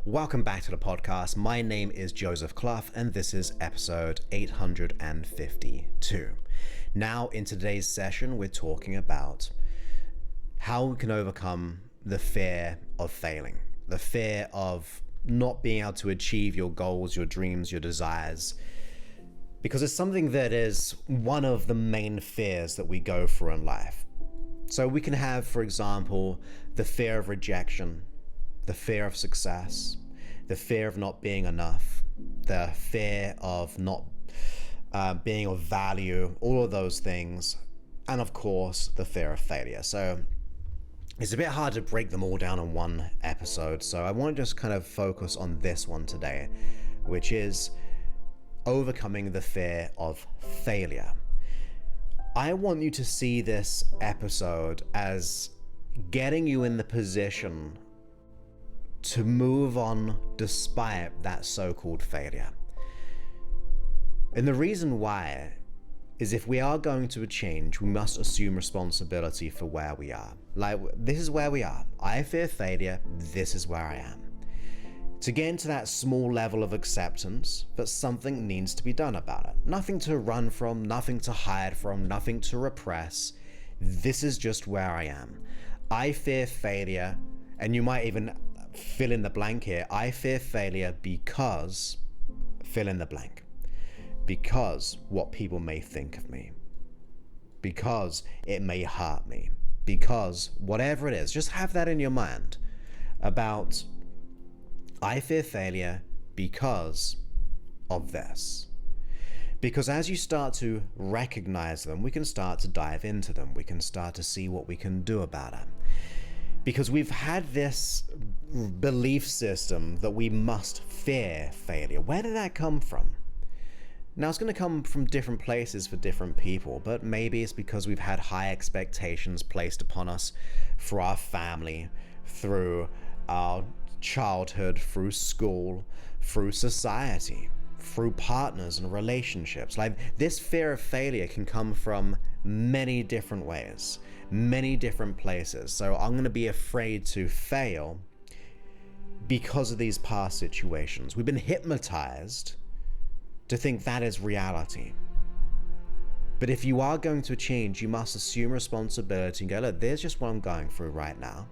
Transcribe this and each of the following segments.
Welcome back to the podcast. My name is Joseph Clough, and this is episode 852. Now, in today's session, we're talking about how we can overcome the fear of failing, the fear of not being able to achieve your goals, your dreams, your desires, because it's something that is one of the main fears that we go through in life. So we can have, for example, the fear of rejection, the fear of success, the fear of not being enough, the fear of not being of value, all of those things, and of course, the fear of failure. So it's a bit hard to break them all down in one episode, so I want to just kind of focus on this one today, which is overcoming the fear of failure. I want you to see this episode as getting you in the position to move on despite that so-called failure. And the reason why is if we are going to change, we must assume responsibility for where we are. Like, this is where we are. I fear failure. This is where I am. To get into that small level of acceptance that something needs to be done about it. Nothing to run from, nothing to hide from, nothing to repress. This is just where I am. I fear failure, and you might even fill in the blank here. I fear failure because fill in the blank. Because what people may think of me. Because it may hurt me. Because whatever it is, just have that in your mind about I fear failure because of this. Because as you start to recognize them, we can start to dive into them. We can start to see what we can do about it. Because we've had this belief system that we must fear failure. Where did that come from? Now, it's going to come from different places for different people, but maybe it's because we've had high expectations placed upon us through our family, through our childhood, through school, through society, through partners and relationships. Like, this fear of failure can come from many different ways, many different places. So I'm going to be afraid to fail because of these past situations. We've been hypnotized to think that is reality. But if you are going to change, you must assume responsibility and go, look, there's just what I'm going through right now.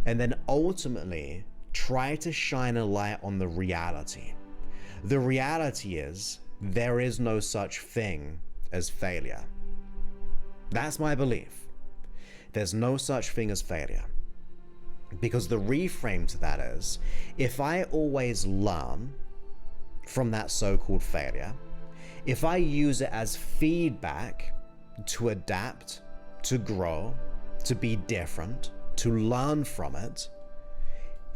And then ultimately try to shine a light on the reality. The reality is there is no such thing as failure. That's my belief. There's no such thing as failure. Because the reframe to that is, if I always learn from that so-called failure, if I use it as feedback to adapt, to grow, to be different, to learn from it,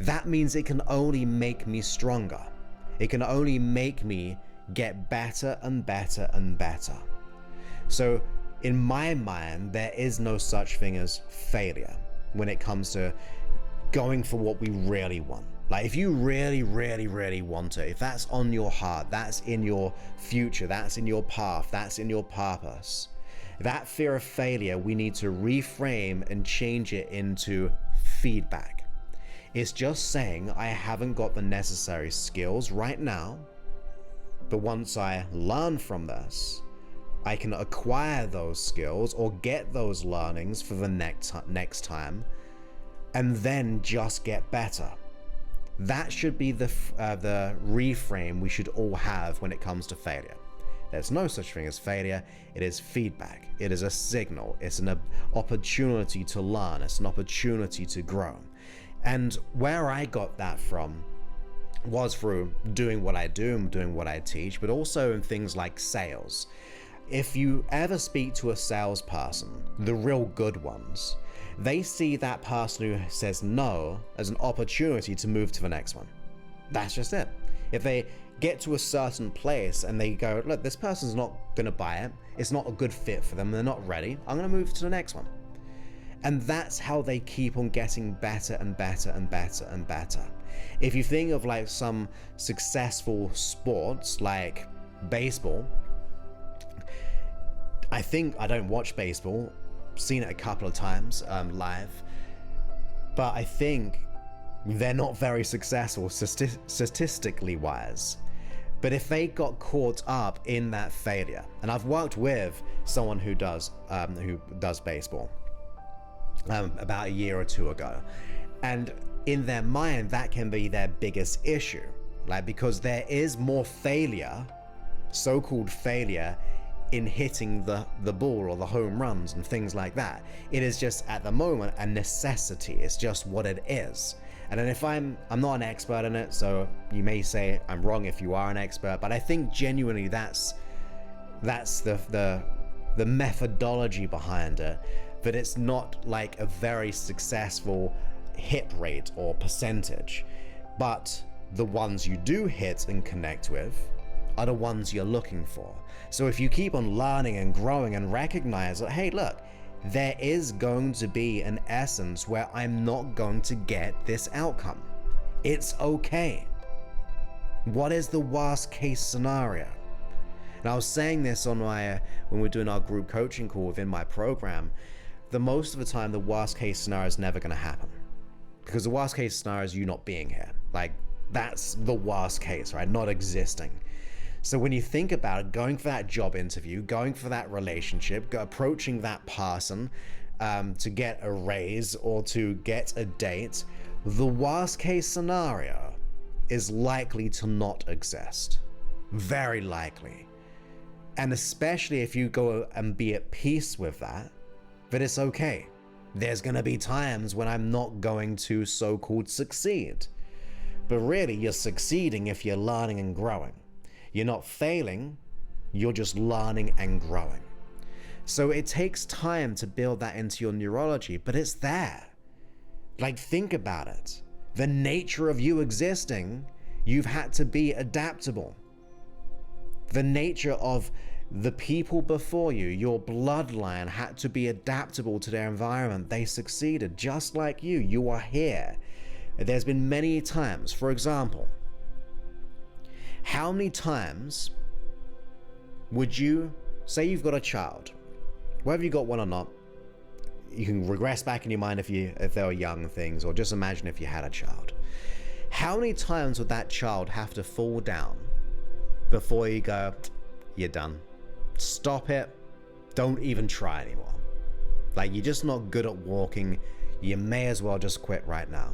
that means it can only make me stronger. It can only make me get better and better and better. So in my mind, there is no such thing as failure when it comes to going for what we really want. Like, if you really, really, really want it, if that's on your heart, that's in your future, that's in your path, that's in your purpose, that fear of failure, we need to reframe and change it into feedback. It's just saying, I haven't got the necessary skills right now, but once I learn from this, I can acquire those skills or get those learnings for the next time, and then just get better. That should be the reframe we should all have when it comes to failure. There's no such thing as failure. It is feedback. It is a signal. It's an opportunity to learn. It's an opportunity to grow. And where I got that from was through doing what I do and doing what I teach, but also in things like sales. If you ever speak to a salesperson, the real good ones, they see that person who says no as an opportunity to move to the next one. That's just it. If they get to a certain place and they go, look, this person's not going to buy it, it's not a good fit for them, they're not ready, I'm going to move to the next one. And that's how they keep on getting better and better and better and better. If you think of like some successful sports like baseball, I don't watch baseball, seen it a couple of times live, but I think they're not very successful statistically wise. But if they got caught up in that failure, and I've worked with someone who does baseball about a year or two ago, and in their mind that can be their biggest issue, like, because there is more failure, so-called failure, in hitting the ball or the home runs and things like that. It is just at the moment a necessity. It's just what it is. And then if I'm not an expert in it, so you may say I'm wrong if you are an expert, but I think genuinely that's the methodology behind it, that it's not like a very successful hit rate or percentage, but the ones you do hit and connect with are the ones you're looking for. So if you keep on learning and growing and recognize that, hey, look, there is going to be an essence where I'm not going to get this outcome. It's okay. What is the worst case scenario? And I was saying this on when we're doing our group coaching call within my program, the most of the time, the worst case scenario is never going to happen. Because the worst case scenario is you not being here. Like, that's the worst case, right? Not existing. So when you think about it, going for that job interview, going for that relationship, approaching that person to get a raise or to get a date, the worst case scenario is likely to not exist. Very likely. And especially if you go and be at peace with that it's okay. There's going to be times when I'm not going to so-called succeed. But really, you're succeeding if you're learning and growing. You're not failing, you're just learning and growing. So it takes time to build that into your neurology, but it's there. Like, think about it. The nature of you existing, you've had to be adaptable. The nature of the people before you, your bloodline, had to be adaptable to their environment. They succeeded just like you. You are here. There's been many times, for example, how many times would you say you've got a child, whether you got one or not? You can regress back in your mind if they were young things, or just imagine if you had a child. How many times would that child have to fall down before you go, you're done? Stop it. Don't even try anymore. Like, you're just not good at walking. You may as well just quit right now.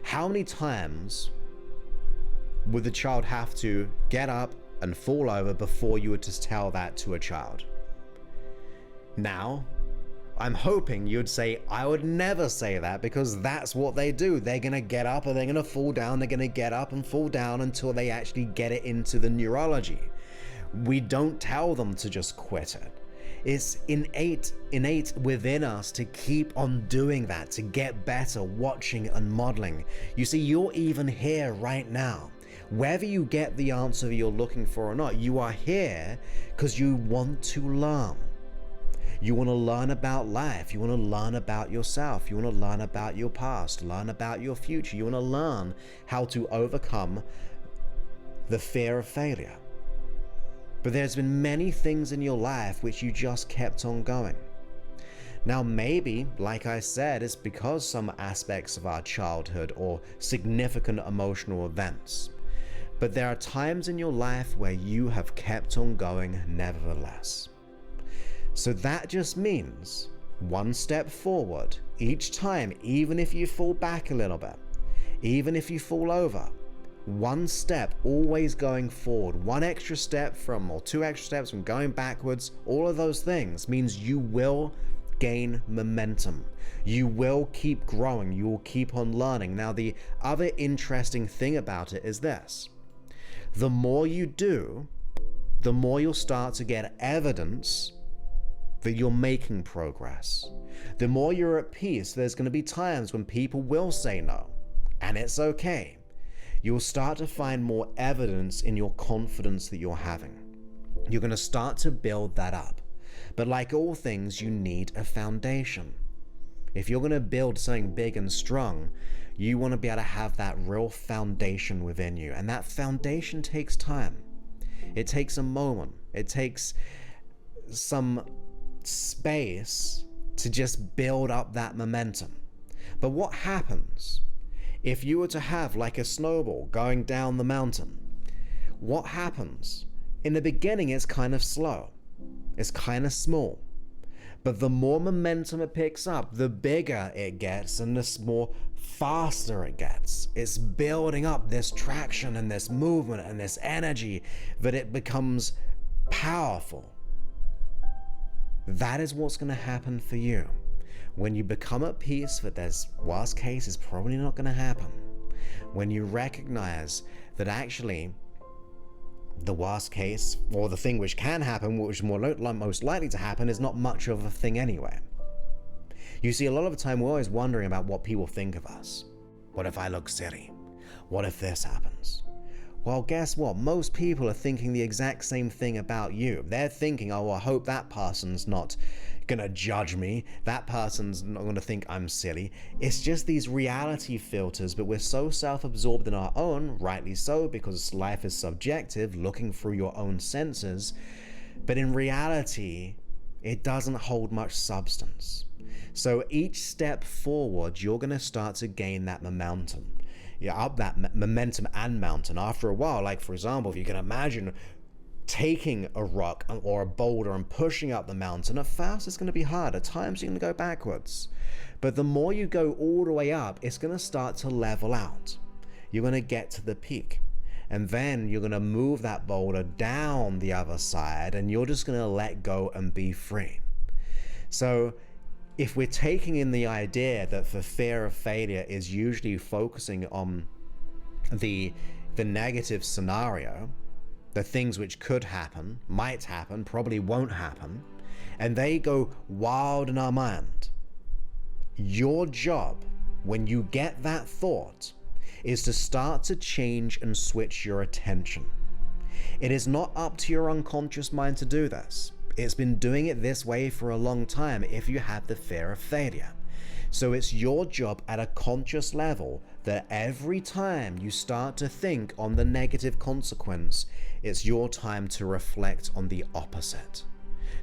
How many times would the child have to get up and fall over before you were to tell that to a child? Now, I'm hoping you'd say, I would never say that, because that's what they do. They're going to get up and they're going to fall down. They're going to get up and fall down until they actually get it into the neurology. We don't tell them to just quit it. It's innate within us to keep on doing that, to get better, watching and modeling. You see, you're even here right now. Whether you get the answer you're looking for or not, you are here because you want to learn. You want to learn about life. You want to learn about yourself. You want to learn about your past, learn about your future. You want to learn how to overcome the fear of failure. But there's been many things in your life which you just kept on going. Now, maybe, like I said, it's because some aspects of our childhood or significant emotional events. But there are times in your life where you have kept on going nevertheless. So that just means one step forward each time, even if you fall back a little bit, even if you fall over. One step always going forward, one extra step or two extra steps from going backwards, all of those things means you will gain momentum. You will keep growing. You will keep on learning. Now, the other interesting thing about it is this. The more you do, the more you'll start to get evidence that you're making progress. The more you're at peace, there's going to be times when people will say no, and it's okay. You'll start to find more evidence in your confidence that you're having. You're going to start to build that up. But like all things, you need a foundation. If you're going to build something big and strong, you want to be able to have that real foundation within you. And that foundation takes time. It takes a moment. It takes some space to just build up that momentum. But what happens If you were to have like a snowball going down the mountain, what happens? In the beginning, it's kind of slow. It's kind of small. But the more momentum it picks up, the bigger it gets and the more faster it gets. It's building up this traction and this movement and this energy that it becomes powerful. That is what's going to happen for you. When you become at peace that there's worst case is probably not going to happen. When you recognize that actually the worst case, or the thing which can happen, which is most likely to happen, is not much of a thing anyway. You see, a lot of the time we're always wondering about what people think of us. What if I look silly? What if this happens? Well, guess what? Most people are thinking the exact same thing about you. They're thinking, oh, I hope that person's not gonna judge me. That person's not gonna think I'm silly. It's just these reality filters, but we're so self-absorbed in our own, rightly so, because life is subjective, looking through your own senses. But in reality, it doesn't hold much substance. So each step forward, you're gonna start to gain that momentum. You're up that momentum and mountain. After a while, like for example, if you can imagine taking a rock or a boulder and pushing up the mountain, at first it's going to be hard. At times you're going to go backwards. But the more you go all the way up, it's going to start to level out. You're going to get to the peak. And then you're going to move that boulder down the other side and you're just going to let go and be free. So if we're taking in the idea that the fear of failure is usually focusing on the negative scenario, the things which could happen, might happen, probably won't happen, and they go wild in our mind, your job when you get that thought is to start to change and switch your attention. It is not up to your unconscious mind to do this. It's been doing it this way for a long time if you have the fear of failure. So it's your job at a conscious level that every time you start to think on the negative consequence, it's your time to reflect on the opposite,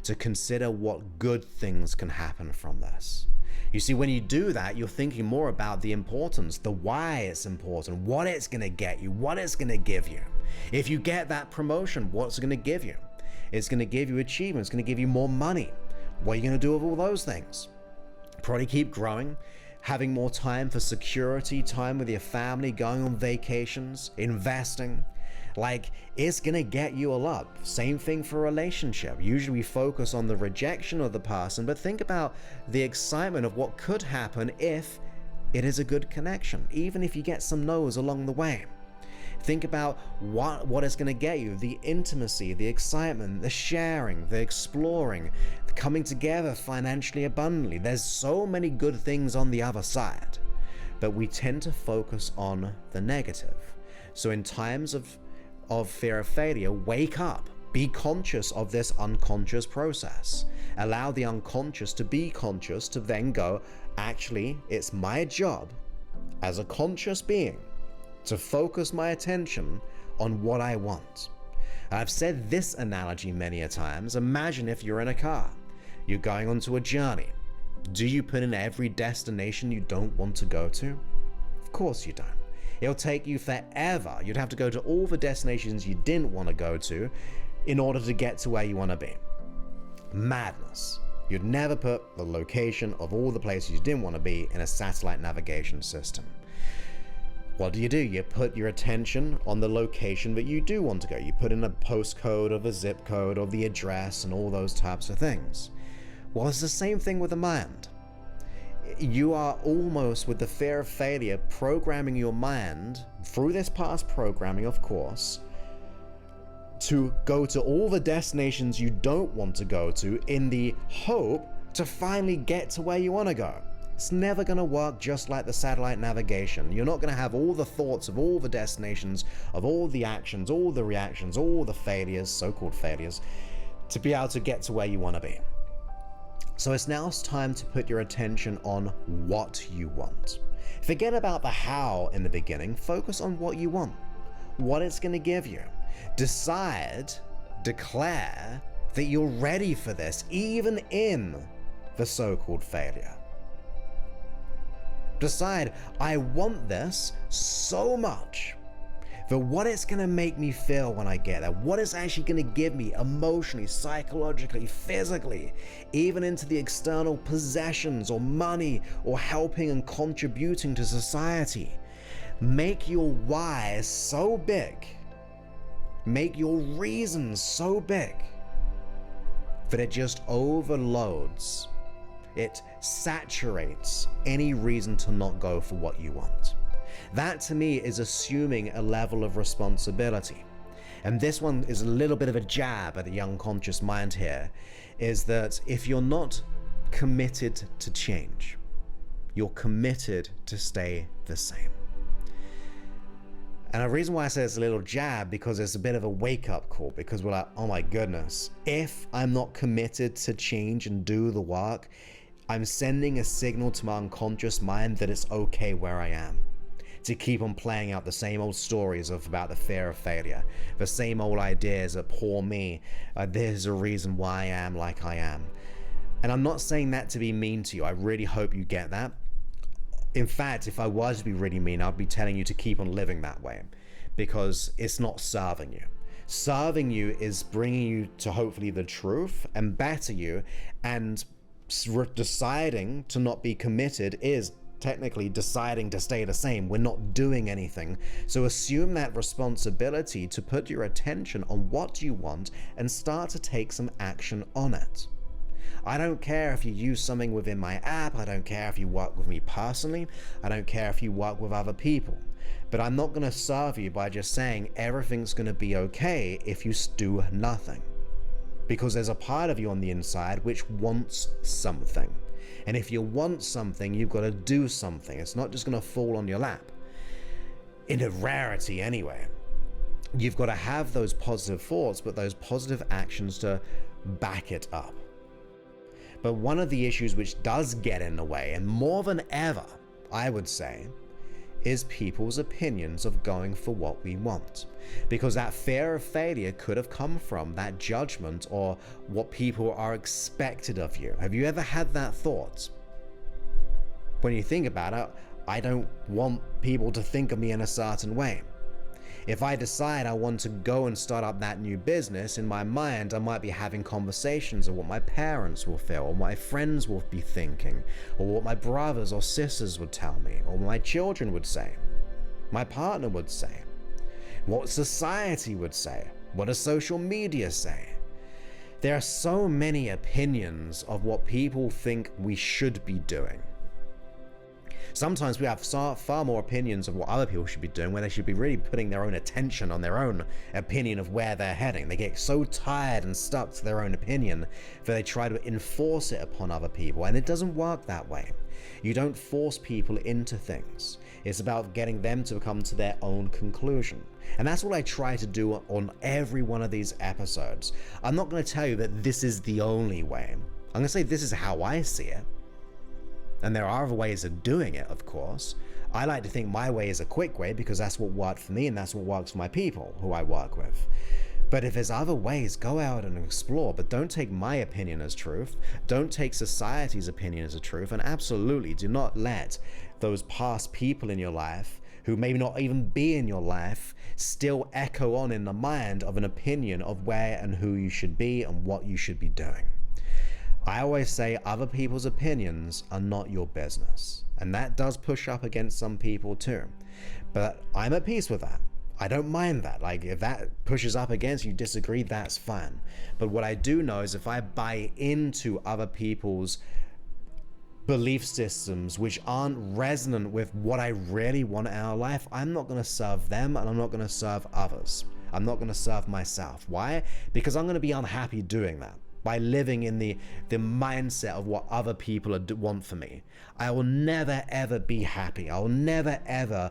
to consider what good things can happen from this. You see, when you do that, you're thinking more about the importance, the why it's important, what it's going to get you, what it's going to give you. If you get that promotion, what's it going to give you? It's going to give you achievements, it's going to give you more money. What are you going to do with all those things? Probably keep growing, having more time for security, time with your family, going on vacations, investing. Like, it's going to get you a lot. Same thing for a relationship. Usually we focus on the rejection of the person, but think about the excitement of what could happen if it is a good connection, even if you get some no's along the way. Think about what it's going to get you, the intimacy, the excitement, the sharing, the exploring, the coming together financially abundantly. There's so many good things on the other side, but we tend to focus on the negative. So in times of fear of failure, wake up, be conscious of this unconscious process. Allow the unconscious to be conscious, to then go, actually, it's my job as a conscious being to focus my attention on what I want. I've said this analogy many a times. Imagine if you're in a car, you're going onto a journey. Do you put in every destination you don't want to go to? Of course you don't. It'll take you forever. You'd have to go to all the destinations you didn't want to go to in order to get to where you want to be. Madness. You'd never put the location of all the places you didn't want to be in a satellite navigation system. What do? You put your attention on the location that you do want to go. You put in a postcode of a zip code of the address and all those types of things. Well, it's the same thing with the mind. You are almost, with the fear of failure, programming your mind through this past programming, of course, to go to all the destinations you don't want to go to in the hope to finally get to where you want to go. It's never going to work just like the satellite navigation. You're not going to have all the thoughts of all the destinations, of all the actions, all the reactions, all the failures, so-called failures, to be able to get to where you want to be. So it's now time to put your attention on what you want. Forget about the how in the beginning. Focus on what you want, what it's going to give you. Declare that you're ready for this, even in the so-called failure. Decide, I want this so much that what it's going to make me feel when I get there, what it's actually going to give me emotionally, psychologically, physically, even into the external possessions or money or helping and contributing to society. Make your why so big, make your reasons so big that it just overloads, it saturates any reason to not go for what you want. That to me is assuming a level of responsibility. And this one is a little bit of a jab at the unconscious mind here, is that if you're not committed to change, you're committed to stay the same. And the reason why I say it's a little jab, because it's a bit of a wake-up call, because we're like, oh my goodness, if I'm not committed to change and do the work, I'm sending a signal to my unconscious mind that it's okay where I am, to keep on playing out the same old stories about the fear of failure, the same old ideas of poor me, there's a reason why I am like I am. And I'm not saying that to be mean to you. I really hope you get that. In fact, if I was to be really mean, I'd be telling you to keep on living that way, because it's not serving you. Serving you is bringing you to hopefully the truth and better you, and deciding to not be committed is technically deciding to stay the same. We're not doing anything. So assume that responsibility to put your attention on what you want and start to take some action on it. I don't care if you use something within my app. I don't care if you work with me personally. I don't care if you work with other people. But I'm not going to serve you by just saying everything's going to be okay if you do nothing. Because there's a part of you on the inside which wants something. And if you want something, you've got to do something. It's not just going to fall on your lap. In a rarity anyway. You've got to have those positive thoughts, but those positive actions to back it up. But one of the issues which does get in the way, and more than ever, I would say, is people's opinions of going for what we want. Because that fear of failure could have come from that judgment or what people are expected of you. Have you ever had that thought? When you think about it, I don't want people to think of me in a certain way. If I decide I want to go and start up that new business, in my mind I might be having conversations of what my parents will feel, or what my friends will be thinking, or what my brothers or sisters would tell me, or what my children would say, my partner would say, what society would say, what does social media say. There are so many opinions of what people think we should be doing. Sometimes we have far more opinions of what other people should be doing, where they should be really putting their own attention on their own opinion of where they're heading. They get so tired and stuck to their own opinion that they try to enforce it upon other people, and it doesn't work that way. You don't force people into things. It's about getting them to come to their own conclusion. And that's what I try to do on every one of these episodes. I'm not going to tell you that this is the only way. I'm going to say this is how I see it. And there are other ways of doing it, of course. I like to think my way is a quick way because that's what worked for me and that's what works for my people who I work with. But if there's other ways, go out and explore, but don't take my opinion as truth. Don't take society's opinion as a truth, and absolutely do not let those past people in your life, who may not even be in your life, still echo on in the mind of an opinion of where and who you should be and what you should be doing. I always say other people's opinions are not your business, and that does push up against some people too. But I'm at peace with that. I don't mind that. Like, if that pushes up against you, disagree, that's fine. But what I do know is if I buy into other people's belief systems which aren't resonant with what I really want in our life, I'm not going to serve them, and I'm not going to serve others. I'm not going to serve myself. Why? Because I'm going to be unhappy doing that. By living in the mindset of what other people want for me. I will never ever be happy. I will never ever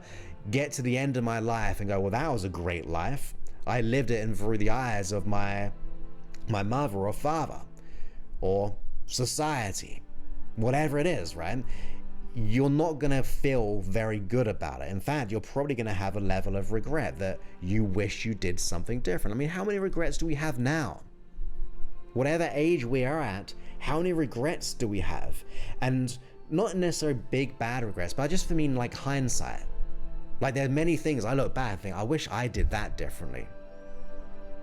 get to the end of my life and go, well, that was a great life. I lived it in through the eyes of my mother or father or society, whatever it is, right? You're not going to feel very good about it. In fact, you're probably going to have a level of regret that you wish you did something different. I mean, how many regrets do we have now? Whatever age we are at, how many regrets do we have? And not necessarily big bad regrets, but I just mean like hindsight. Like there are many things I look back and think, I wish I did that differently,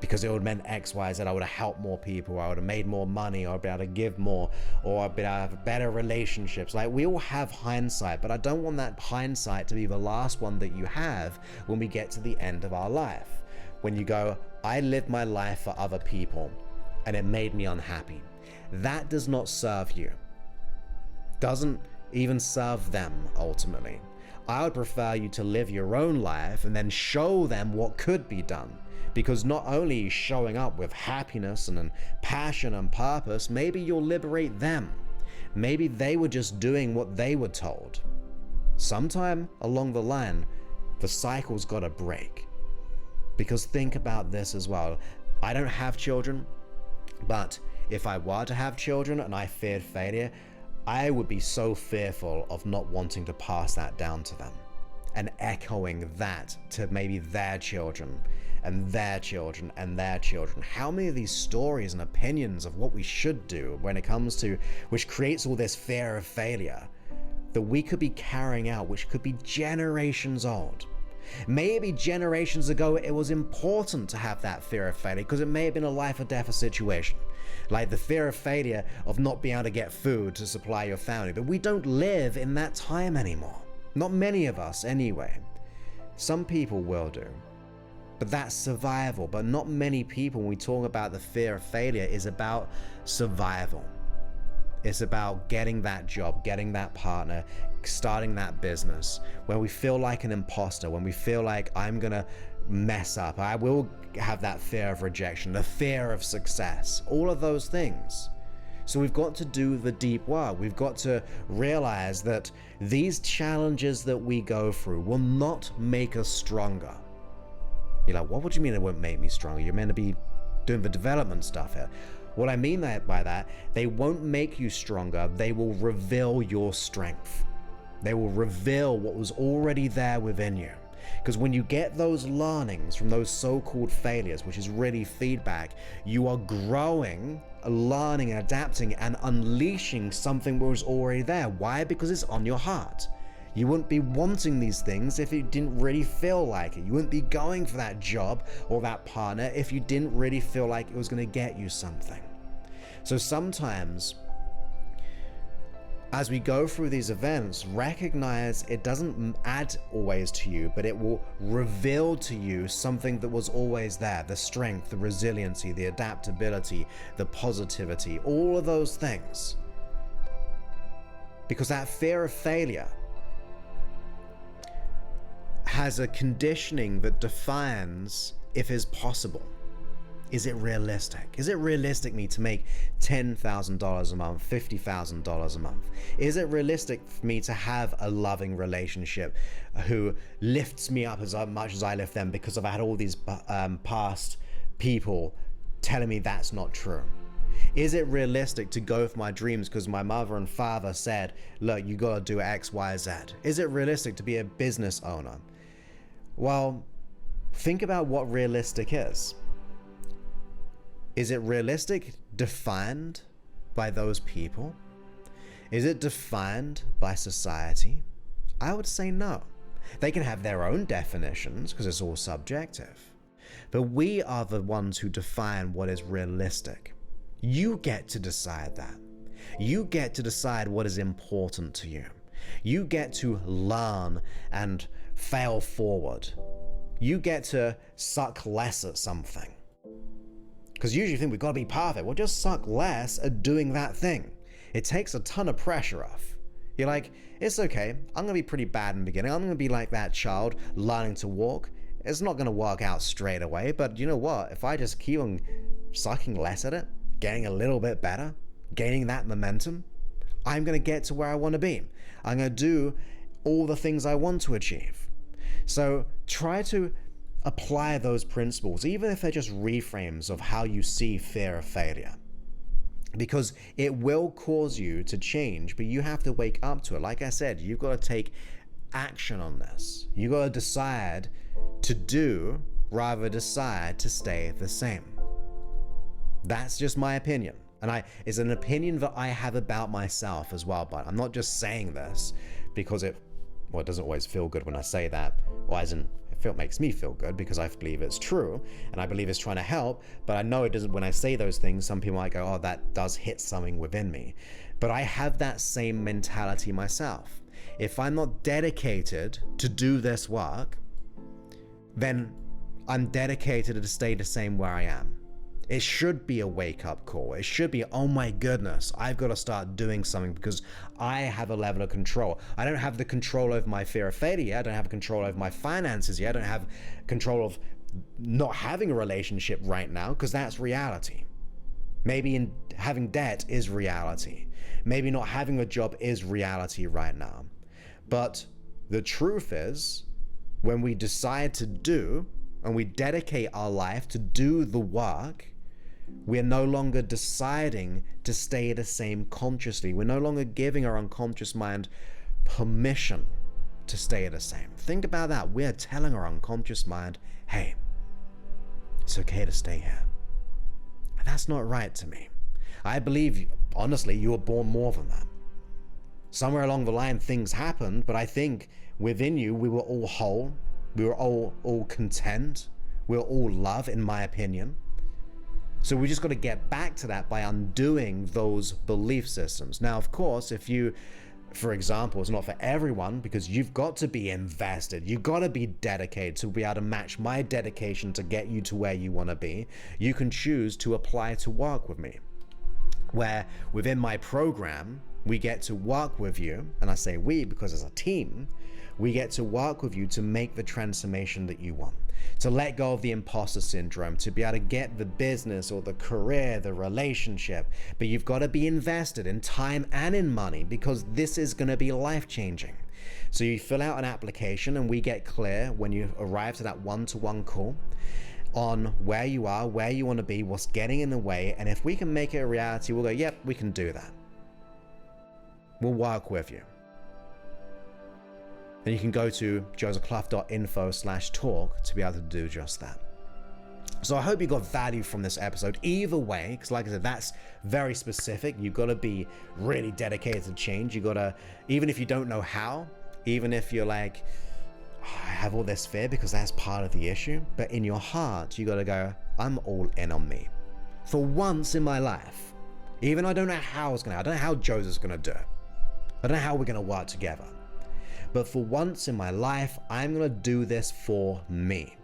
because it would have meant X, Y, Z. I would have helped more people, or I would have made more money, or I'd be able to give more, or I'd be able to have better relationships. Like, we all have hindsight, but I don't want that hindsight to be the last one that you have when we get to the end of our life. When you go, I lived my life for other people and it made me unhappy. That does not serve you. Doesn't even serve them ultimately. I would prefer you to live your own life and then show them what could be done. Because not only showing up with happiness and passion and purpose, maybe you'll liberate them. Maybe they were just doing what they were told. Sometime along the line, the cycle's got to break. Because think about this as well. I don't have children, but if I were to have children and I feared failure, I would be so fearful of not wanting to pass that down to them and echoing that to maybe their children and their children and their children. How many of these stories and opinions of what we should do when it comes to, which creates all this fear of failure that we could be carrying out, which could be generations old. Maybe generations ago it was important to have that fear of failure because it may have been a life or death situation. Like the fear of failure of not being able to get food to supply your family. But we don't live in that time anymore. Not many of us anyway. Some people will do. But that's survival. But not many people, when we talk about the fear of failure, is about survival. It's about getting that job, getting that partner, starting that business. When we feel like an imposter, when we feel like I'm gonna mess up, I will have that fear of rejection, the fear of success, all of those things. So we've got to do the deep work. We've got to realize that these challenges that we go through will not make us stronger. You're like, what would you mean it won't make me stronger? You're meant to be doing the development stuff here. What I mean by that, they won't make you stronger. They will reveal your strength. They will reveal what was already there within you. Because when you get those learnings from those so-called failures, which is really feedback, you are growing, learning, adapting, and unleashing something that was already there. Why? Because it's on your heart. You wouldn't be wanting these things if you didn't really feel like it. You wouldn't be going for that job or that partner if you didn't really feel like it was going to get you something. So sometimes, as we go through these events, recognize it doesn't add always to you, but it will reveal to you something that was always there. The strength, the resiliency, the adaptability, the positivity, all of those things. Because that fear of failure has a conditioning that defines if it's possible. Is it realistic? Is it realistic for me to make $10,000 a month, $50,000 a month? Is it realistic for me to have a loving relationship who lifts me up as much as I lift them, because I've had all these past people telling me that's not true? Is it realistic to go for my dreams because my mother and father said, look, you gotta do X, Y, Z? Is it realistic to be a business owner? Well, think about what realistic is. Is it realistic defined by those people? Is it defined by society? I would say no. They can have their own definitions because it's all subjective. But we are the ones who define what is realistic. You get to decide that. You get to decide what is important to you. You get to learn and fail forward. You get to suck less at something. Because usually you think we've got to be perfect. Well, just suck less at doing that thing. It takes a ton of pressure off. You're like, it's okay. I'm going to be pretty bad in the beginning. I'm going to be like that child learning to walk. It's not going to work out straight away. But you know what? If I just keep on sucking less at it, getting a little bit better, gaining that momentum, I'm going to get to where I want to be. I'm going to do all the things I want to achieve. So try to apply those principles, even if they're just reframes of how you see fear of failure, because it will cause you to change, but you have to wake up to it. Like I said, you've got to take action on this. You got to decide to do rather decide to stay the same. That's just my opinion. And it's an opinion that I have about myself as well, but I'm not just saying this because it doesn't always feel good when I say that, or as in, it makes me feel good because I believe it's true and I believe it's trying to help, but I know it doesn't. When I say those things, some people might go, oh, that does hit something within me. But I have that same mentality myself. If I'm not dedicated to do this work, then I'm dedicated to stay the same where I am. It should be a wake-up call. It should be, oh my goodness, I've got to start doing something because I have a level of control. I don't have the control over my fear of failure yet. I don't have control over my finances yet. I don't have control of not having a relationship right now because that's reality. Maybe having debt is reality. Maybe not having a job is reality right now. But the truth is, when we decide to do and we dedicate our life to do the work, we're no longer deciding to stay the same consciously. We're no longer giving our unconscious mind permission to stay the same. Think about that. We're telling our unconscious mind, hey, it's okay to stay here. And that's not right to me. I believe, honestly, you were born more than that. Somewhere along the line, things happened, but I think within you, we were all whole. We were all content. We were all love, in my opinion. So we just got to get back to that by undoing those belief systems. Now, of course, if you, for example, it's not for everyone because you've got to be invested. You've got to be dedicated to be able to match my dedication to get you to where you want to be. You can choose to apply to work with me, where within my program, we get to work with you. And I say we because as a team, we get to work with you to make the transformation that you want. To let go of the imposter syndrome, to be able to get the business or the career, the relationship. But you've got to be invested in time and in money because this is going to be life-changing. So you fill out an application and we get clear when you arrive to that one-to-one call on where you are, where you want to be, what's getting in the way. And if we can make it a reality, we'll go, yep, we can do that. We'll work with you. And you can go to josephclough.info/talk to be able to do just that. So I hope you got value from this episode either way, because like I said, that's very specific. You've got to be really dedicated to change. You got to, even if you don't know how, even if you're like, oh, I have all this fear because that's part of the issue. But in your heart, you got to go, I'm all in on me. For once in my life, even I don't know how it's going to, I don't know how Joseph's going to do it. I don't know how we're going to work together. But for once in my life, I'm going to do this for me.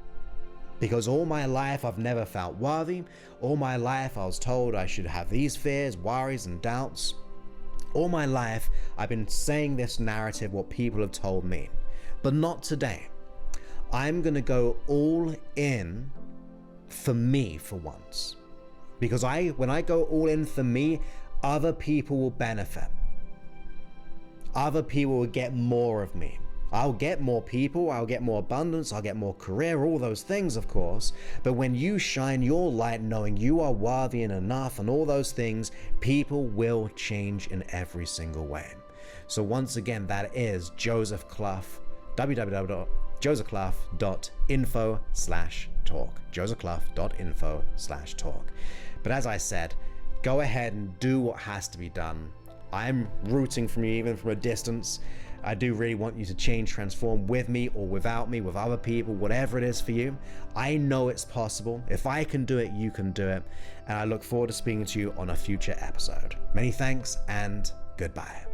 Because all my life, I've never felt worthy. All my life, I was told I should have these fears, worries, and doubts. All my life, I've been saying this narrative, what people have told me. But not today. I'm going to go all in for me for once. Because when I go all in for me, other people will benefit. Other people will get more of me. I'll get more people, I'll get more abundance, I'll get more career, all those things, of course. But when you shine your light knowing you are worthy and enough and all those things, people will change in every single way. So once again, that is Joseph Clough, www.josephclough.info/talk. josephclough.info/talk. But as I said, go ahead and do what has to be done. I'm rooting for you even from a distance. I do really want you to change, transform with me or without me, with other people, whatever it is for you. I know it's possible. If I can do it, you can do it. And I look forward to speaking to you on a future episode. Many thanks and goodbye.